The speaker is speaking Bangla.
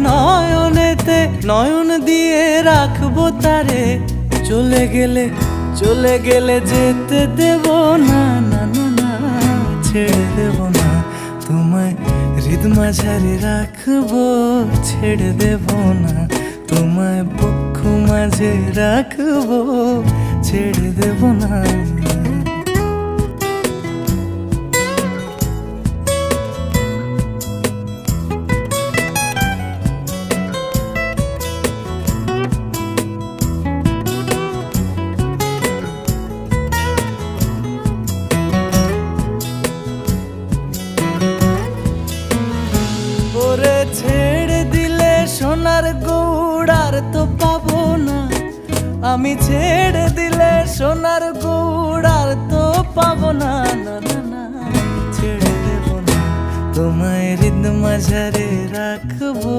নয়নেতে নয়ন দিয়ে রাখবো তারে, চলে গেলে যেতে দেব না, না না না, ছেড়ে দেব না তোমায়, হৃদ মাঝারে রাখবো, ছেড়ে দেব না তোমায়, বক্ষ মাঝে রাখবো, ছেড়ে দেব না। ওরে ছেড়ে দিলে সোনার গৌড় আর তো পাবো না, আমি ছেড়ে দিলে সোনার গৌড় আর তো পাবো না, না না না, ছেড়ে দেব না তোমায়, হৃদ মাঝারে রাখবো।